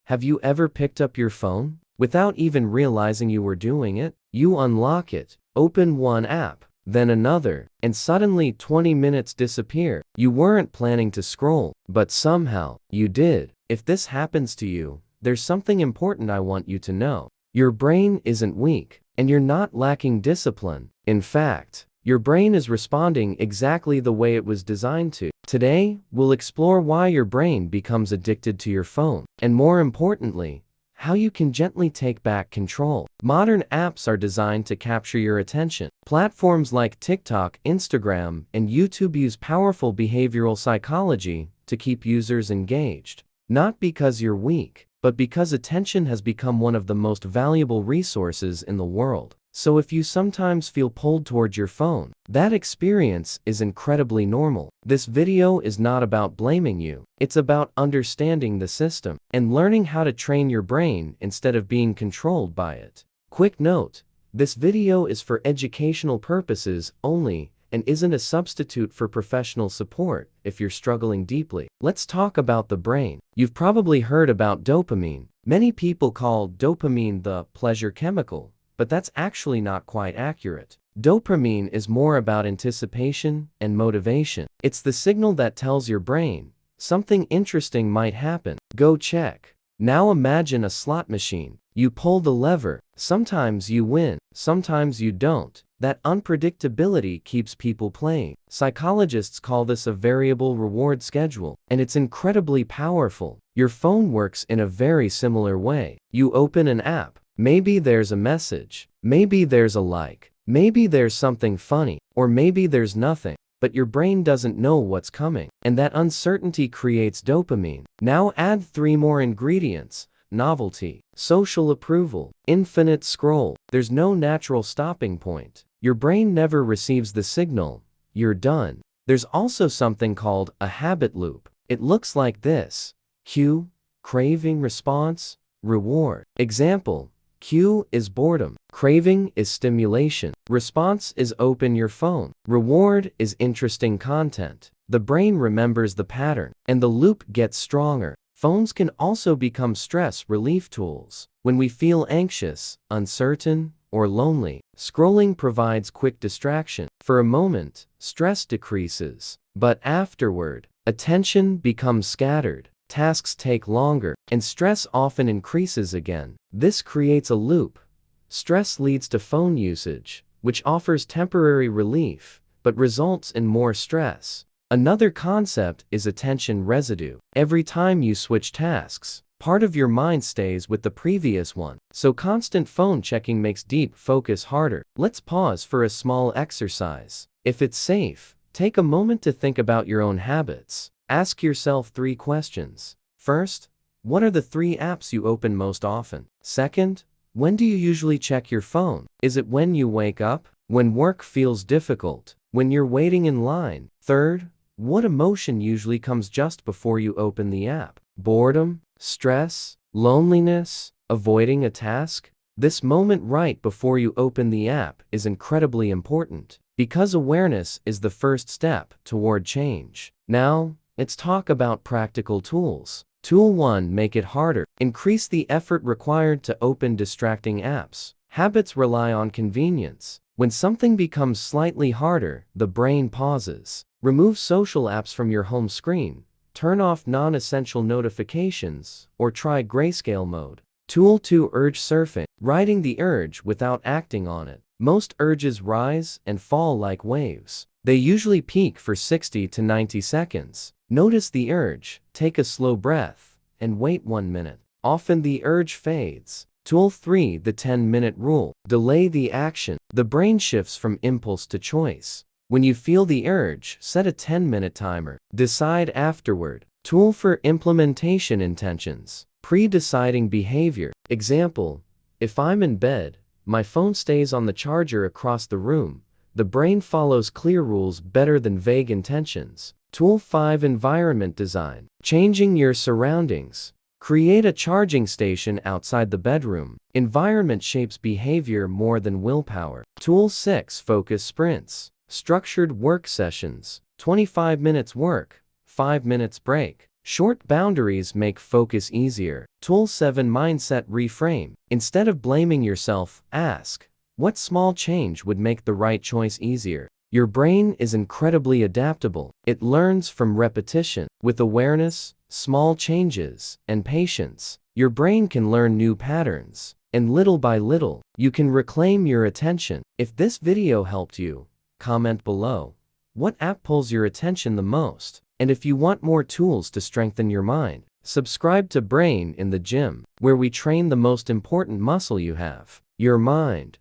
Have you ever picked up your phone without even realizing you were doing it? You unlock it, open one app, then another, and suddenly 20 minutes disappear. You weren't planning to scroll, but somehow, you did. If this happens to you, there's something important I want you to know. Your brain isn't weak, and you're not lacking discipline. In fact, your brain is responding exactly the way it was designed to. Today, we'll explore why your brain becomes addicted to your phone, and more importantly, how you can gently take back control. Modern apps are designed to capture your attention. Platforms like TikTok, Instagram, and YouTube use powerful behavioral psychology to keep users engaged. Not because you're weak, but because attention has become one of the most valuable resources in the world. So if you sometimes feel pulled toward your phone, that experience is incredibly normal. This video is not about blaming you. It's about understanding the system and learning how to train your brain instead of being controlled by it. Quick note, this video is for educational purposes only and isn't a substitute for professional support if you're struggling deeply. Let's talk about the brain. You've probably heard about dopamine. Many people call dopamine the pleasure chemical, but that's actually not quite accurate. Dopamine is more about anticipation and motivation. It's the signal that tells your brain, something interesting might happen. Go check. Now imagine a slot machine. You pull the lever. Sometimes you win, sometimes you don't. That unpredictability keeps people playing. Psychologists call this a variable reward schedule, and it's incredibly powerful. Your phone works in a very similar way. You open an app. Maybe there's a message, maybe there's a like, maybe there's something funny, or maybe there's nothing, but your brain doesn't know what's coming, and that uncertainty creates dopamine. Now add 3 more ingredients: novelty, social approval, infinite scroll. There's no natural stopping point. Your brain never receives the signal, you're done. There's also something called a habit loop. It looks like this: cue, craving, response, reward. Example: cue is boredom. Craving is stimulation. Response is open your phone. Reward is interesting content. The brain remembers the pattern, and the loop gets stronger. Phones can also become stress relief tools. When we feel anxious, uncertain, or lonely, scrolling provides quick distraction. For a moment, stress decreases. But afterward, attention becomes scattered. Tasks take longer, and stress often increases again. This creates a loop. Stress leads to phone usage, which offers temporary relief, but results in more stress. Another concept is attention residue. Every time you switch tasks, part of your mind stays with the previous one. So constant phone checking makes deep focus harder. Let's pause for a small exercise. If it's safe, take a moment to think about your own habits. Ask yourself 3 questions. First, what are the 3 apps you open most often? Second, when do you usually check your phone? Is it when you wake up? When work feels difficult? When you're waiting in line? Third, what emotion usually comes just before you open the app? Boredom? Stress? Loneliness? Avoiding a task? This moment right before you open the app is incredibly important, because awareness is the first step toward change. Now, let's talk about practical tools. Tool 1: make it harder. Increase the effort required to open distracting apps. Habits rely on convenience. When something becomes slightly harder, the brain pauses. Remove social apps from your home screen. Turn off non-essential notifications, or try grayscale mode. Tool 2: urge surfing. Riding the urge without acting on it. Most urges rise and fall like waves. They usually peak for 60 to 90 seconds. Notice the urge, take a slow breath, and wait 1 minute. Often the urge fades. Tool 3: the 10-minute rule. Delay the action. The brain shifts from impulse to choice. When you feel the urge, set a 10-minute timer. Decide afterward. Tool 4: implementation intentions. Pre-deciding behavior. Example: if I'm in bed, my phone stays on the charger across the room. The brain follows clear rules better than vague intentions. Tool 5: environment design. Changing your surroundings. Create a charging station outside the bedroom. Environment shapes behavior more than willpower. Tool 6: focus sprints. Structured work sessions. 25 minutes work, 5 minutes break. Short boundaries make focus easier. Tool 7 Mindset Reframe. Instead of blaming yourself, ask, what small change would make the right choice easier? Your brain is incredibly adaptable. It learns from repetition. With awareness, small changes, and patience, your brain can learn new patterns. And little by little, you can reclaim your attention. If this video helped you, comment below. What app pulls your attention the most? And if you want more tools to strengthen your mind, subscribe to Brain in the Gym, where we train the most important muscle you have, your mind.